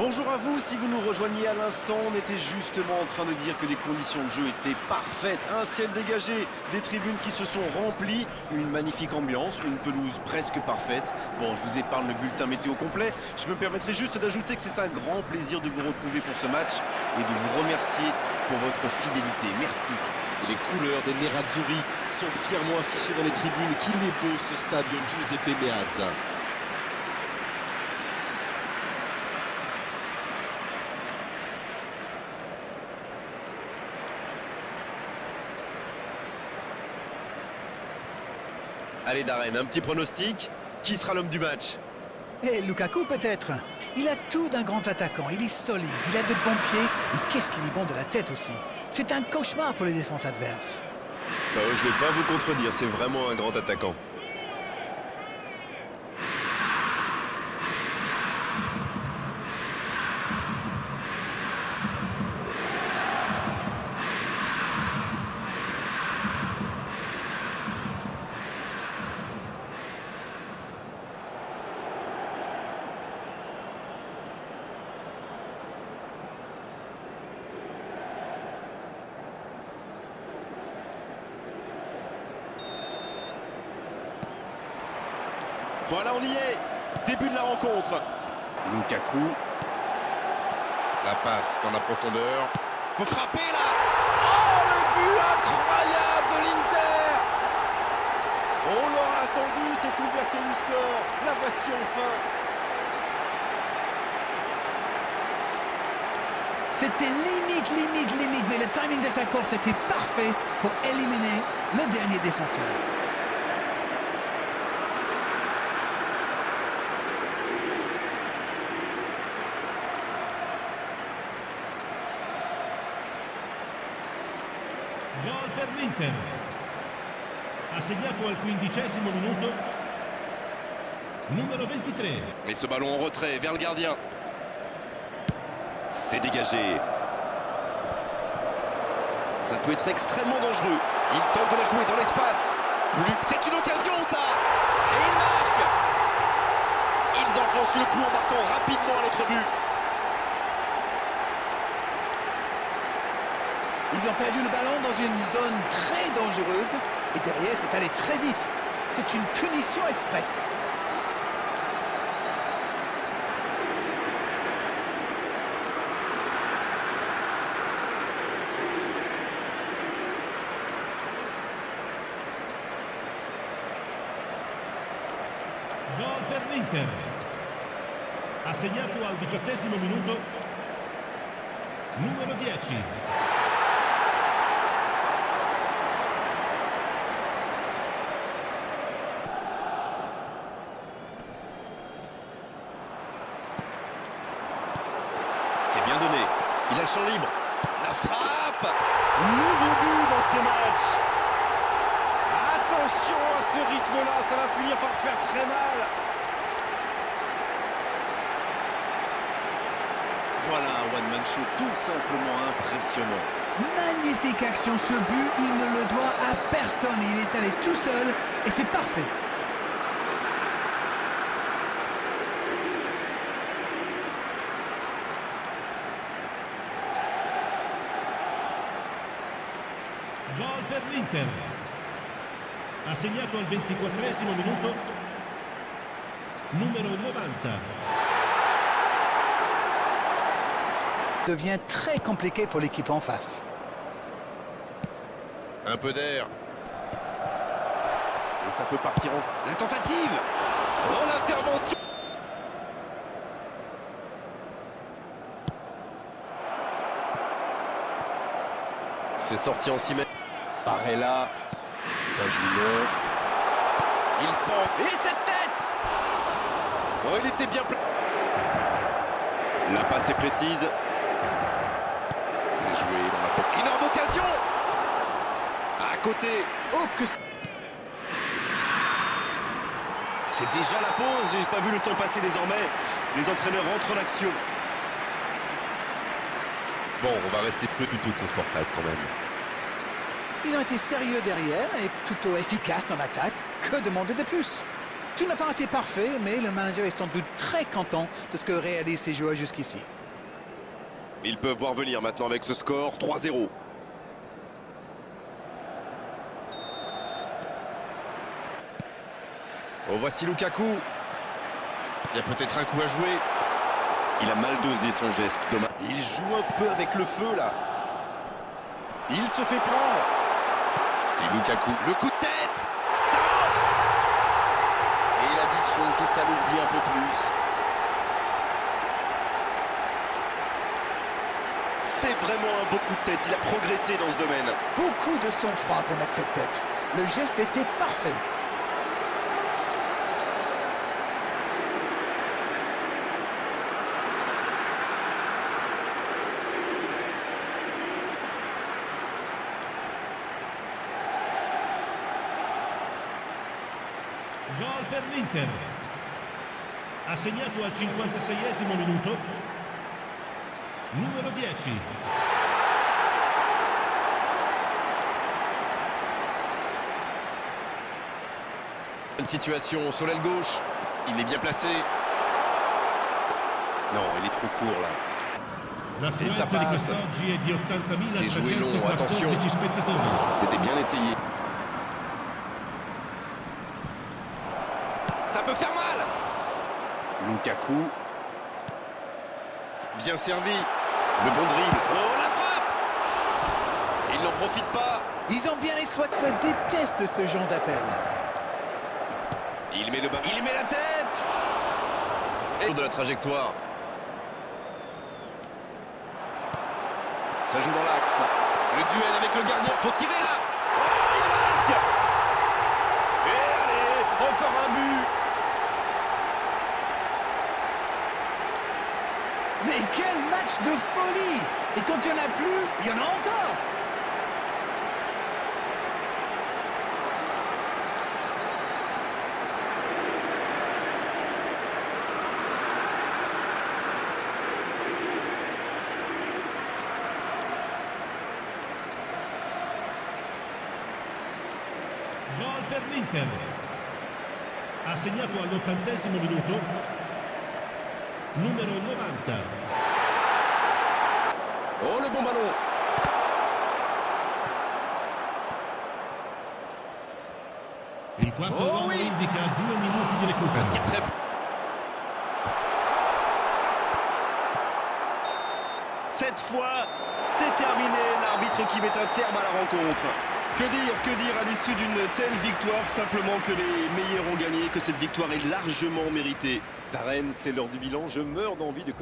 Bonjour à vous, si vous nous rejoignez à l'instant, on était justement en train de dire que les conditions de jeu étaient parfaites. Un ciel dégagé, des tribunes qui se sont remplies, une magnifique ambiance, une pelouse presque parfaite. Bon, je vous épargne le bulletin météo complet. Je me permettrai juste d'ajouter que c'est un grand plaisir de vous retrouver pour ce match et de vous remercier pour votre fidélité. Merci. Les couleurs des Nerazzurri sont fièrement affichées dans les tribunes. Qu'il est beau ce stade Giuseppe Meazza. Allez Darren, un petit pronostic. Qui sera l'homme du match? Et Lukaku peut-être. Il a tout d'un grand attaquant, il est solide, il a de bons pieds, et qu'est-ce qu'il est bon de la tête aussi. C'est un cauchemar pour les défenses adverses. Je ne vais pas vous contredire, c'est vraiment un grand attaquant. Voilà, on y est. Début de la rencontre. Lukaku. La passe dans la profondeur. Faut frapper là. Oh, le but incroyable de l'Inter. On l'aura attendu, cette ouverture du score. La voici enfin. C'était limite, mais le timing de sa course était parfait pour éliminer le dernier défenseur. Gol per l'Inter. Ha segnato al 15° minuto numero 23. Et ce ballon en retrait vers le gardien. C'est dégagé. Ça peut être extrêmement dangereux. Il tente de la jouer dans l'espace. C'est une occasion ça. Et il marque. Ils enfoncent le clou en marquant rapidement à notre but. Ils ont perdu le ballon dans une zone très dangereuse et derrière c'est allé très vite. C'est une punition express. Gol per l'Inter. Ha segnato al 18° minuto numero 10. C'est bien donné. Il a le champ libre. La frappe. Nouveau but dans ce match. Attention à ce rythme-là, ça va finir par faire très mal. Voilà un one-man show tout simplement impressionnant. Magnifique action, ce but, il ne le doit à personne. Il est allé tout seul et c'est parfait. Gol per l'Inter. Ha segnato al 24° minuto numero 90. Devient très compliqué pour l'équipe en face. Un peu d'air. Et ça peut partir en... La tentative. Oh, l'intervention. C'est sorti en 6 mètres. Barella. Ça joue long. Il centre. Et cette tête. Oh, il était bien... La passe est précise. C'est joué dans la profondeur. Énorme occasion. À côté. Oh, que C'est déjà la pause. J'ai pas vu le temps passer désormais. Les entraîneurs rentrent en action. Bon, on va rester plutôt confortable quand même. Ils ont été sérieux derrière et plutôt efficaces en attaque. Que demander de plus? Tout n'a pas été parfait, mais le manager est sans doute très content de ce que réalisent ses joueurs jusqu'ici. Ils peuvent voir venir maintenant avec ce score 3-0. Oh, voici Lukaku. Il y a peut-être un coup à jouer. Il a mal dosé son geste, dommage. Il joue un peu avec le feu là. Il se fait prendre. C'est Lukaku. Le coup de tête. Ça rentre. Et l'addition qui s'alourdit un peu plus. C'est vraiment un beau coup de tête. Il a progressé dans ce domaine. Beaucoup de sang-froid pour mettre cette tête. Le geste était parfait. Gol per l'Inter. Ha segnato al 56esimo minuto. Numero 10. Une situation sur l'aile gauche. Il est bien placé. Non, il est trop court là. Et ça L'affluenza di passe. quest'oggi è di C'est joué long, attention. 80.314 spettatori. C'était bien essayé. Ça peut faire mal. Lukaku. Bien servi. Le bon dribble. Oh, la frappe. Il n'en profite pas. Ils ont bien exploité. Je déteste ce genre d'appel. Il met le bas. Il met la tête. Et de la trajectoire. Ça joue dans l'axe. Le duel avec le gardien. Faut tirer là. Oh, il marque. Et allez, encore un but. Mais quel match de folie! Et quand il n'y en a plus, il y en a encore! Gol per l'Inter. Ha segnato all'80esimo minuto. Numero 90. Oh, le bon ballon. Il quarto Oh, uomo oui. indica 2 minuti di recupero. Un tir très... Cette fois, c'est terminé. L'arbitre qui met un terme à la rencontre. Que dire à l'issue d'une telle victoire? Simplement que les meilleurs ont gagné, que cette victoire est largement méritée. Darren, c'est l'heure du bilan. Je meurs d'envie de connaître...